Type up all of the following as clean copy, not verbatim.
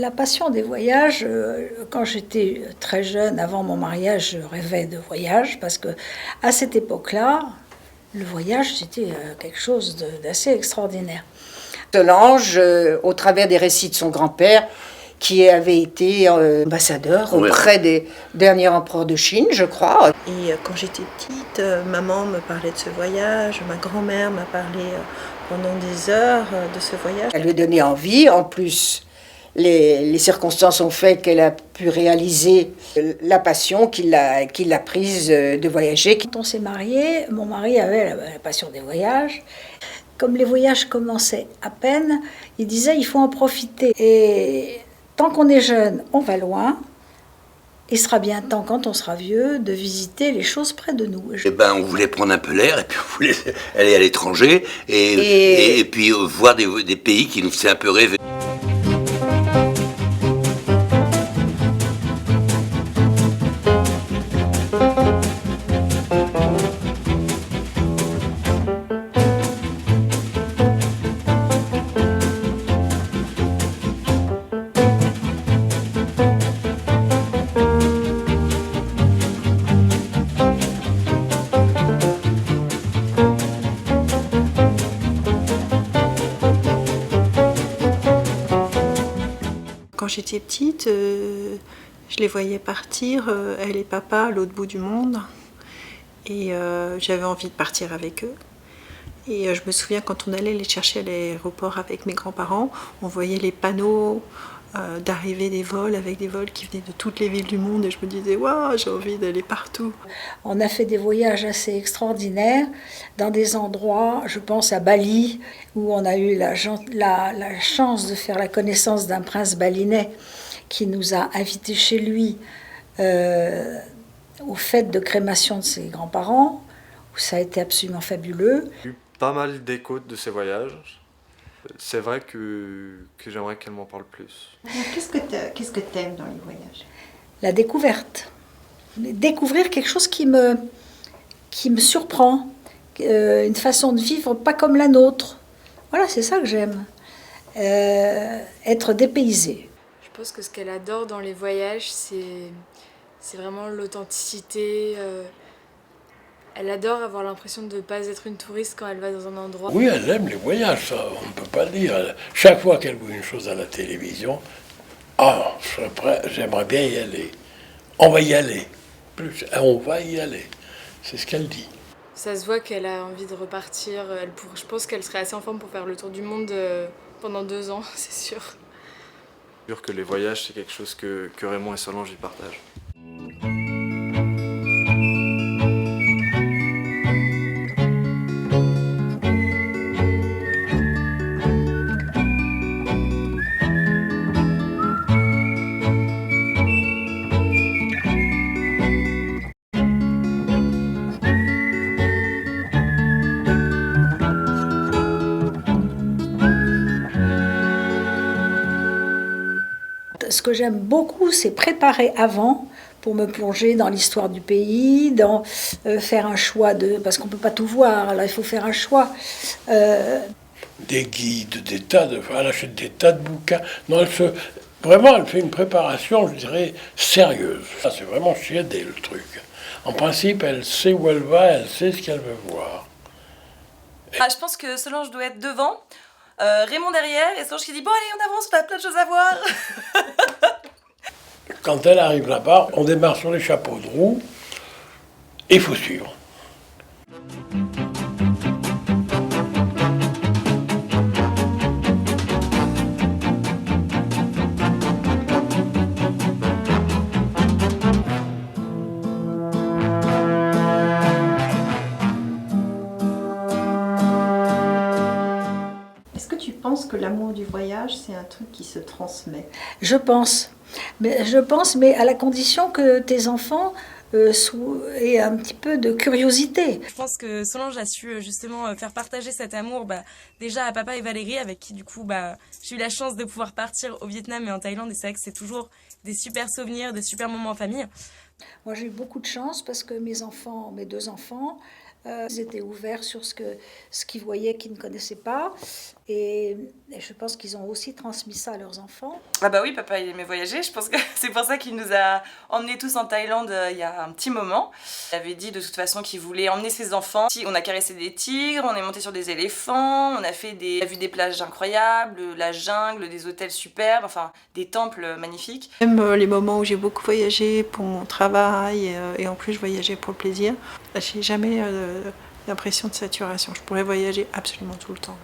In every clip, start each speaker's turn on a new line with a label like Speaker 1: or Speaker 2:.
Speaker 1: La passion des voyages, quand j'étais très jeune, avant mon mariage, je rêvais de voyage parce que à cette époque-là, le voyage c'était quelque chose d'assez extraordinaire.
Speaker 2: Solange, au travers des récits de son grand-père, qui avait été ambassadeur auprès des derniers empereurs de Chine, je crois.
Speaker 3: Et quand j'étais petite, maman me parlait de ce voyage, ma grand-mère m'a parlé pendant des heures de ce voyage.
Speaker 2: Elle lui a donné envie, en plus les circonstances ont fait qu'elle a pu réaliser la passion qui l'a prise de voyager.
Speaker 1: Quand on s'est mariés, mon mari avait la passion des voyages. Comme les voyages commençaient à peine, il disait il faut en profiter. Et tant qu'on est jeune, on va loin. Il sera bien temps, quand on sera vieux, de visiter les choses près de nous.
Speaker 4: Eh ben, on voulait prendre un peu l'air, et puis on voulait aller à l'étranger, et puis voir des pays qui nous faisaient un peu rêver.
Speaker 3: Quand j'étais petite, je les voyais partir, elle et papa, à l'autre bout du monde. Et j'avais envie de partir avec eux. Et je me souviens quand on allait les chercher à l'aéroport avec mes grands-parents, on voyait les panneaux d'arrivée des vols, avec des vols qui venaient de toutes les villes du monde. Et je me disais, waouh, j'ai envie d'aller partout.
Speaker 1: On a fait des voyages assez extraordinaires dans des endroits, je pense à Bali, où on a eu la chance de faire la connaissance d'un prince balinais qui nous a invités chez lui aux fêtes de crémation de ses grands-parents, où ça a été absolument fabuleux.
Speaker 5: J'ai eu pas mal d'échos de ces voyages. C'est vrai que j'aimerais qu'elle m'en parle plus.
Speaker 6: Qu'est-ce que t'aimes dans les voyages?
Speaker 1: La découverte. Découvrir quelque chose qui me surprend. Une façon de vivre pas comme la nôtre. Voilà, c'est ça que j'aime. Être dépaysé.
Speaker 7: Je pense que ce qu'elle adore dans les voyages, c'est vraiment l'authenticité. Elle adore avoir l'impression de ne pas être une touriste quand elle va dans un endroit.
Speaker 8: Oui, elle aime les voyages, ça, on ne peut pas le dire. Chaque fois qu'elle voit une chose à la télévision, ah, j'aimerais bien y aller. On va y aller. On va y aller. C'est ce qu'elle dit.
Speaker 7: Ça se voit qu'elle a envie de repartir. Je pense qu'elle serait assez en forme pour faire le tour du monde pendant 2 ans, c'est sûr.
Speaker 5: C'est sûr que les voyages, c'est quelque chose que Raymond et Solange y partagent.
Speaker 1: Ce que j'aime beaucoup, c'est préparer avant pour me plonger dans l'histoire du pays, faire un choix parce qu'on ne peut pas tout voir, alors il faut faire un choix.
Speaker 8: Des guides, elle achète des tas de bouquins. Non, elle fait une préparation, je dirais, sérieuse. Ça, c'est vraiment chiadé, le truc. En principe, elle sait où elle va, elle sait ce qu'elle veut voir.
Speaker 9: Je pense que Solange doit être devant. Raymond derrière, et Solange qui dit « Bon allez, on avance, on a plein de choses à voir !»
Speaker 8: Quand elle arrive là-bas, on démarre sur les chapeaux de roue, et il faut suivre.
Speaker 6: Je pense que l'amour du voyage, c'est un truc qui se transmet.
Speaker 1: Je pense, mais à la condition que tes enfants aient un petit peu de curiosité.
Speaker 9: Je pense que Solange a su justement faire partager cet amour déjà à papa et Valérie, avec qui du coup j'ai eu la chance de pouvoir partir au Vietnam et en Thaïlande, et c'est vrai que c'est toujours des super souvenirs, des super moments en famille.
Speaker 1: Moi j'ai eu beaucoup de chance parce que mes 2 enfants, ils étaient ouverts sur ce qu'ils voyaient, qu'ils ne connaissaient pas. Et Et je pense qu'ils ont aussi transmis ça à leurs enfants.
Speaker 9: Ah bah oui, papa il aimait voyager, je pense que c'est pour ça qu'il nous a emmenés tous en Thaïlande il y a un petit moment. Il avait dit de toute façon qu'il voulait emmener ses enfants. On a caressé des tigres, on est monté sur des éléphants, on a vu des plages incroyables, la jungle, des hôtels superbes, enfin des temples magnifiques.
Speaker 3: Même les moments où j'ai beaucoup voyagé pour mon travail et en plus je voyageais pour le plaisir, j'ai jamais l'impression de saturation. Je pourrais voyager absolument tout le temps.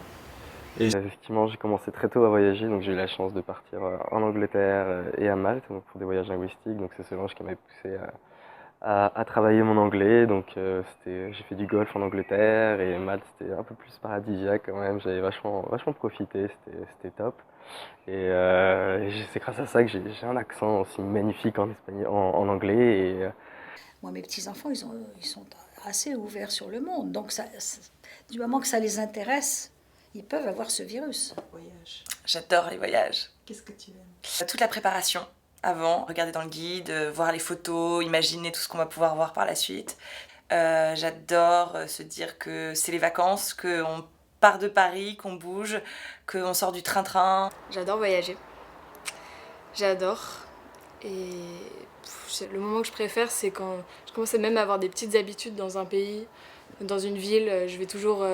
Speaker 5: Et effectivement, j'ai commencé très tôt à voyager, donc j'ai eu la chance de partir en Angleterre et à Malte, donc pour des voyages linguistiques. Donc c'est Solange qui m'avait poussé à travailler mon anglais. Donc j'ai fait du golf en Angleterre et Malte c'était un peu plus paradisiaque quand même. J'avais vachement profité, c'était top. Et c'est grâce à ça que j'ai un accent aussi magnifique en espagnol, en anglais. Et,
Speaker 1: Moi, mes petits-enfants, ils sont assez ouverts sur le monde. Donc du moment que ça les intéresse, ils peuvent avoir ce virus.
Speaker 3: Voyage.
Speaker 9: J'adore les voyages.
Speaker 3: Qu'est-ce que tu aimes?
Speaker 9: Toute la préparation avant, regarder dans le guide, voir les photos, imaginer tout ce qu'on va pouvoir voir par la suite. J'adore se dire que c'est les vacances, qu'on part de Paris, qu'on bouge, qu'on sort du train-train.
Speaker 7: J'adore voyager. J'adore. Et le moment que je préfère, c'est quand je commence même à avoir des petites habitudes dans un pays, dans une ville. Je vais toujours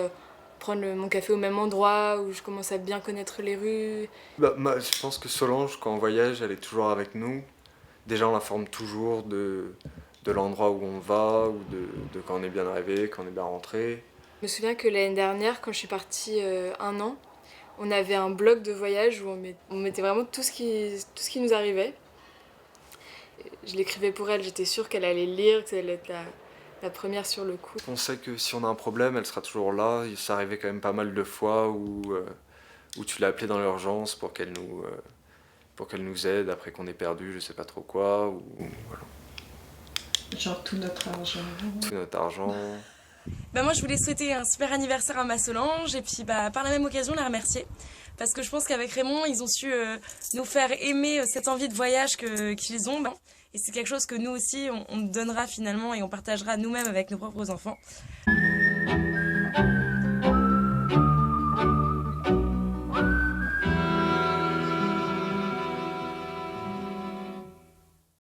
Speaker 7: prendre mon café au même endroit, où je commence à bien connaître les rues.
Speaker 5: je pense que Solange, quand on voyage, elle est toujours avec nous. Déjà, on l'informe toujours de l'endroit où on va, ou de quand on est bien arrivé, quand on est bien rentré.
Speaker 7: Je me souviens que l'année dernière, quand je suis partie 1 an, on avait un blog de voyage où on mettait vraiment tout ce qui nous arrivait. Je l'écrivais pour elle, j'étais sûre qu'elle allait lire, que ça allait être la première sur le coup.
Speaker 5: On sait que si on a un problème, elle sera toujours là. Ça arrivait quand même pas mal de fois où tu l'as appelée dans l'urgence pour qu'elle nous aide après qu'on ait perdu je sais pas trop quoi. Voilà.
Speaker 3: Genre tout notre argent.
Speaker 5: Tout notre argent.
Speaker 9: Moi je voulais souhaiter un super anniversaire à ma Solange et puis par la même occasion la remercier. Parce que je pense qu'avec Raymond, ils ont su nous faire aimer cette envie de voyage qu'ils ont. Et c'est quelque chose que nous aussi, on donnera finalement et on partagera nous-mêmes avec nos propres enfants.